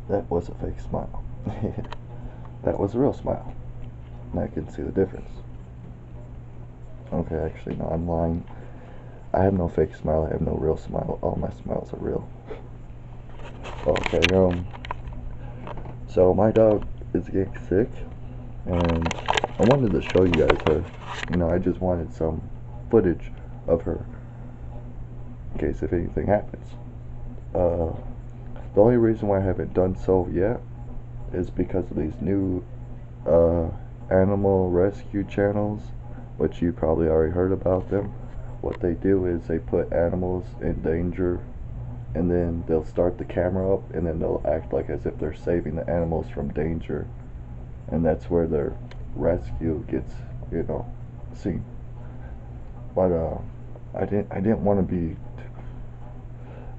That was a fake smile. That was a real smile. And I can see the difference. Okay, actually, no, I'm lying. I have no fake smile. I have no real smile. All my smiles are real. Okay, so my dog is getting sick, and I wanted to show you guys her. I just wanted some footage of her in case if anything happens. The only reason why I haven't done so yet is because of these new animal rescue channels, which you probably already heard about them. What they do is they put animals in danger, and then they'll start the camera up, and then they'll act like as if they're saving the animals from danger, and that's where their rescue gets, seen. But I didn't want to be.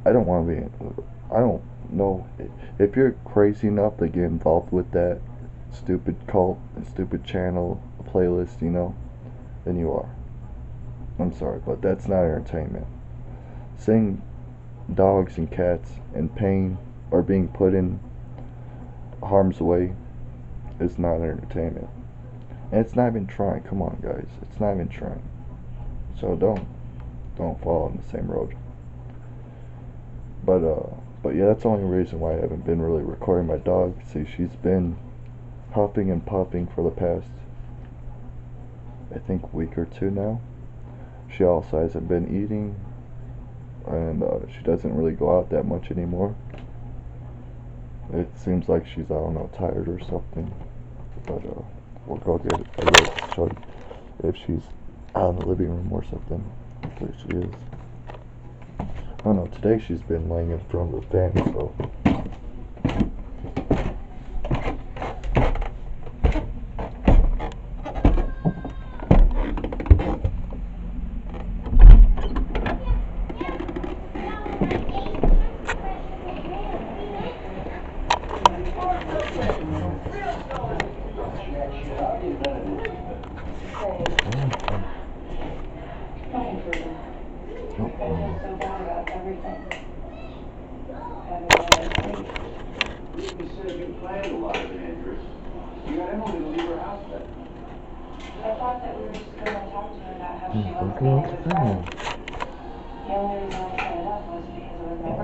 I don't want to be. I don't know if you're crazy enough to get involved with that stupid cult, stupid channel, playlist, then you are. I'm sorry, but that's not entertainment. Seeing dogs and cats in pain or being put in harm's way is not entertainment. And it's not even trying. Come on, guys. It's not even trying. So don't fall on the same road. But yeah, that's the only reason why I haven't been really recording my dog. See, she's been huffing and puffing for the past, I think, week or two now. She also hasn't been eating, and she doesn't really go out that much anymore. It seems like she's, I don't know, tired or something. But we'll go get it. I'll go show you if she's out in the living room or something. There she is. I don't know, today she's been laying in front of the fan, so.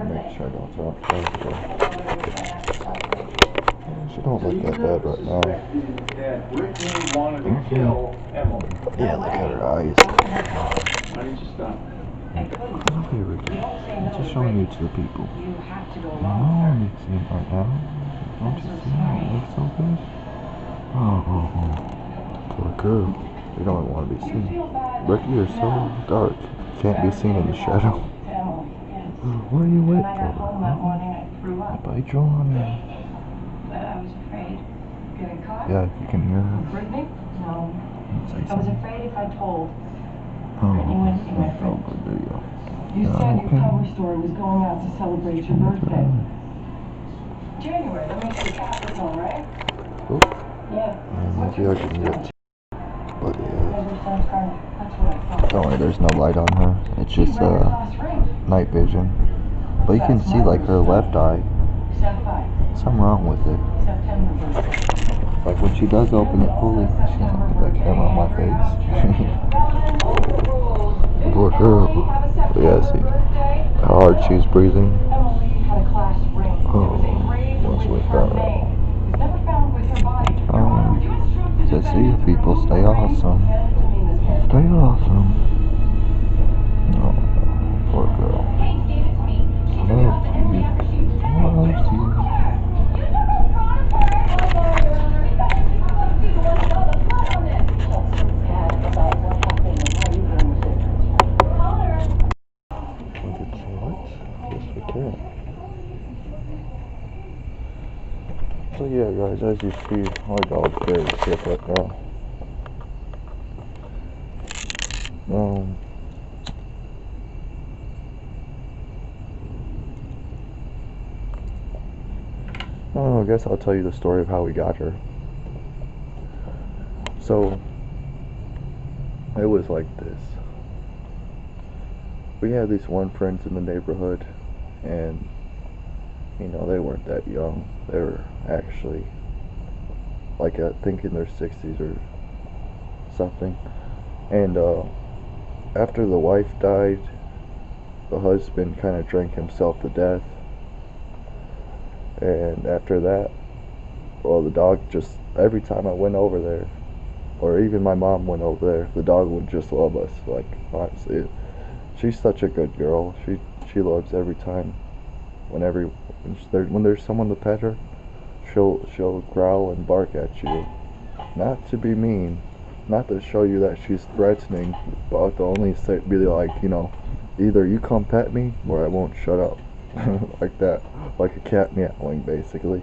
Make sure I don't drop she don't look that bad right now. Yeah, look at her eyes. Come here, Ricky. I'm just showing you to the people. No, you see it right now. Don't you see how it looks so good? Poor girl. You don't want to be seen. Ricky, you're so dark. Can't be seen in the shadow. What are you waiting for? I bite you on me. Yeah, you can hear her. No. I was afraid if I told. Brittany went to see my friend. You said your cover story was going out to celebrate your birthday. January, that makes you Capricorn, right? Oop. Yeah. Maybe I can get. But That's what I thought. don't worry, there's no light on her. It's just night vision. But you can see like her left eye. Something wrong with it. Like when she does open it fully, she doesn't put that camera on my face. Poor girl. But yeah, see how hard she's breathing. Oh, once we found it. So see, people, stay awesome. Stay awesome. No, poor girl. Love you. Loves you. So yeah, guys, as you see, my dog's very sick right now. I guess I'll tell you the story of how we got her. So, it was like this. We had these one friends in the neighborhood, and You know, they weren't that young. They were actually, like, I think in their 60s or something. And after the wife died, the husband kind of drank himself to death. And after that, well, the dog just, every time I went over there, or even my mom went over there, the dog would just love us. Like, honestly, she's such a good girl. She loves every time. When there's someone to pet her, she'll growl and bark at you. Not to be mean, not to show you that she's threatening, but to only be like, you know, either you come pet me or I won't shut up. Like that, like a cat meowing, basically.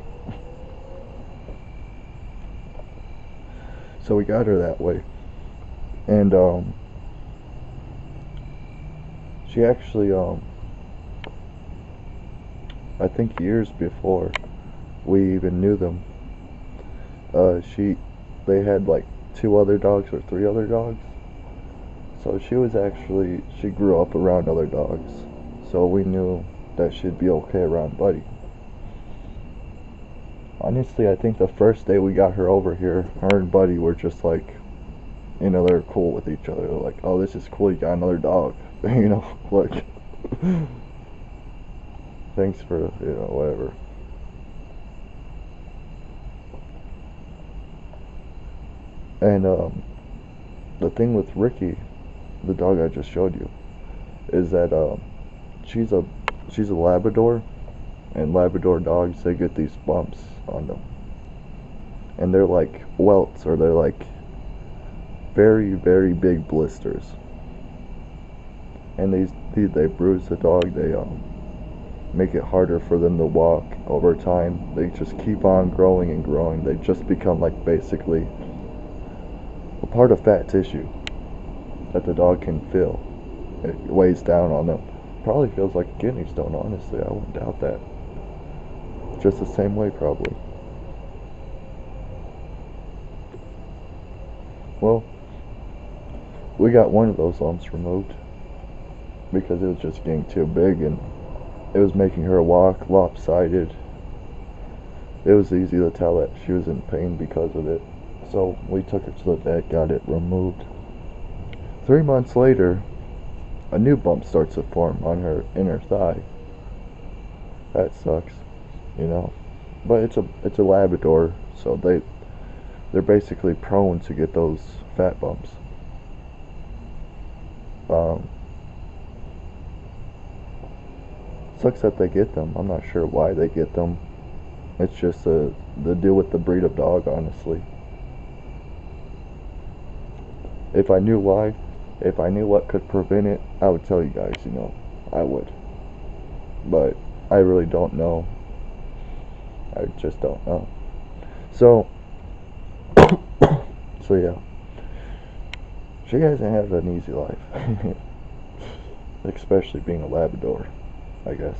So we got her that way, and she actually I think years before we even knew them, they had like 2 other dogs or 3 other dogs. So she grew up around other dogs. So we knew that she'd be okay around Buddy. Honestly, I think the first day we got her over here, her and Buddy were just like, you know, they're cool with each other. They're like, oh, this is cool, you got another dog. You know, like, thanks for, you know, whatever. And the thing with Ricky, the dog I just showed you, is that she's a Labrador, and Labrador dogs, they get these bumps on them, and they're like welts, or they're like very, very big blisters, and they bruise the dog. They make it harder for them to walk over time. They just keep on growing and growing. They just become like basically a part of fat tissue that the dog can feel. It weighs down on them. Probably feels like a kidney stone, honestly. I wouldn't doubt that. Just the same way, probably. Well, we got one of those lumps removed because it was just getting too big and it was making her walk lopsided. It was easy to tell that she was in pain because of it. So we took her to the vet, got it removed. 3 months later, a new bump starts to form on her inner thigh. That sucks, you know. But it's a Labrador, so they're basically prone to get those fat bumps. Sucks that they get them. I'm not sure why they get them. It's just the deal with the breed of dog, honestly. If I knew why, if I knew what could prevent it, I would tell you guys, you know, I would. But I really don't know. I just don't know. So yeah. She hasn't had an easy life. Especially being a Labrador, I guess.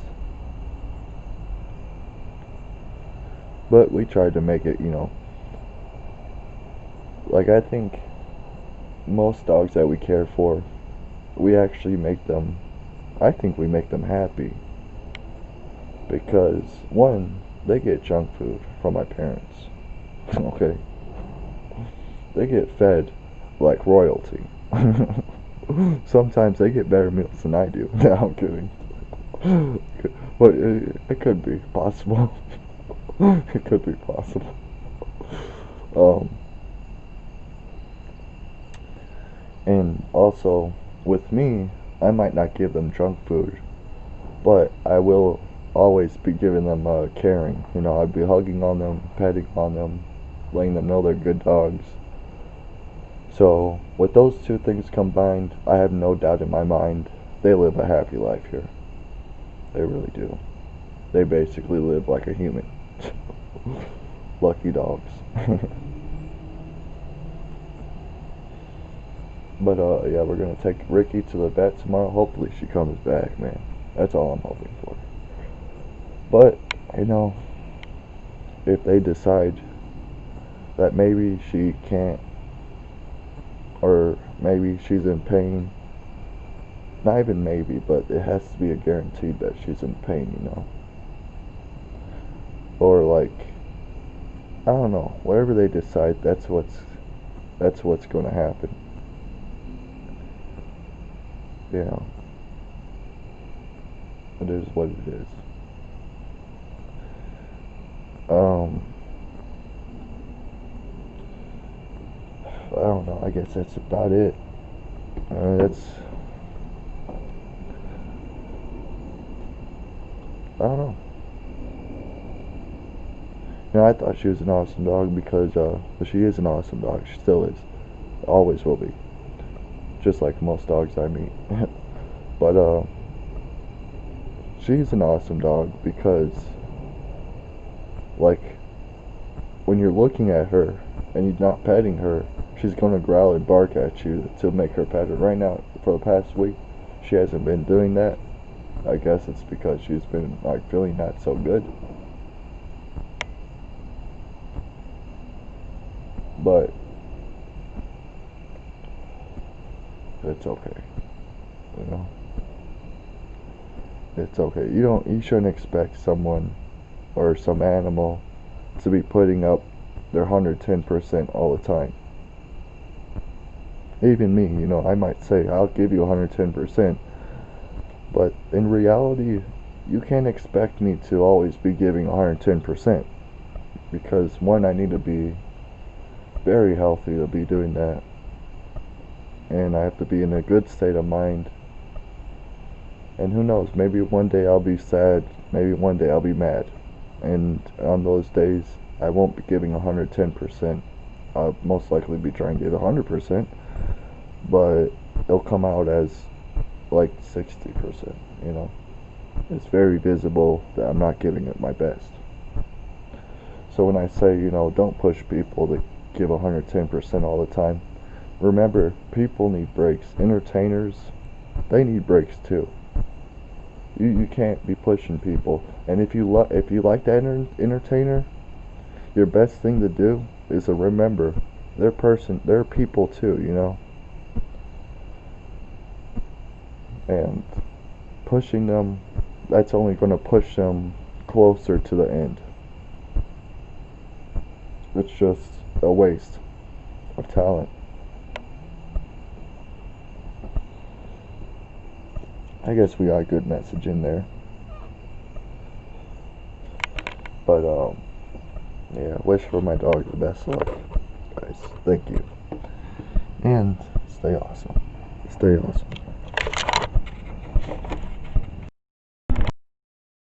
But we tried to make it, you know, like, I think most dogs that we care for, we actually make them, I think we make them happy. Because, one, they get junk food from my parents. Okay? They get fed like royalty. Sometimes they get better meals than I do. No, I'm kidding. But it could be possible. It could be possible. And also, with me, I might not give them junk food, but I will always be giving them caring. You know, I'd be hugging on them, petting on them, letting them know they're good dogs. So, with those two things combined, I have no doubt in my mind they live a happy life here. They really do. They basically live like a human. Lucky dogs. But yeah, we're gonna take Ricky to the vet tomorrow. Hopefully she comes back, man. That's all I'm hoping for. But, you know, if they decide that maybe she can't, or maybe she's in pain, not even maybe, but it has to be a guarantee that she's in pain, you know. or like, I don't know, whatever they decide, that's what's going to happen. You know, it is what it is. I don't know. I guess that's about it. I don't know. You know, I thought she was an awesome dog because she is an awesome dog. She still is. Always will be. Just like most dogs I meet. But she's an awesome dog because, like, when you're looking at her and you're not petting her, she's gonna growl and bark at you to make her pet her. Right now, for the past week, she hasn't been doing that. I guess it's because she's been like feeling not so good. But it's okay. You know? It's okay. You shouldn't expect someone or some animal to be putting up their 110% all the time. Even me, you know, I might say I'll give you 110%, but in reality, you can't expect me to always be giving 110%, because one, I need to be very healthy to be doing that, and I have to be in a good state of mind. And who knows, maybe one day I'll be sad, maybe one day I'll be mad, and on those days I won't be giving 110%. I'll most likely be trying to give 100%, but it'll come out as like 60%, you know. It's very visible that I'm not giving it my best. So when I say, you know, don't push people to give 110% all the time, remember, people need breaks. Entertainers, they need breaks too. You can't be pushing people. And if you like that entertainer, your best thing to do is to remember they're people too, you know. And pushing them, that's only going to push them closer to the end. It's just a waste of talent. I guess we got a good message in there. But yeah, wish for my dog the best luck, guys. Thank you. And stay awesome. Stay awesome.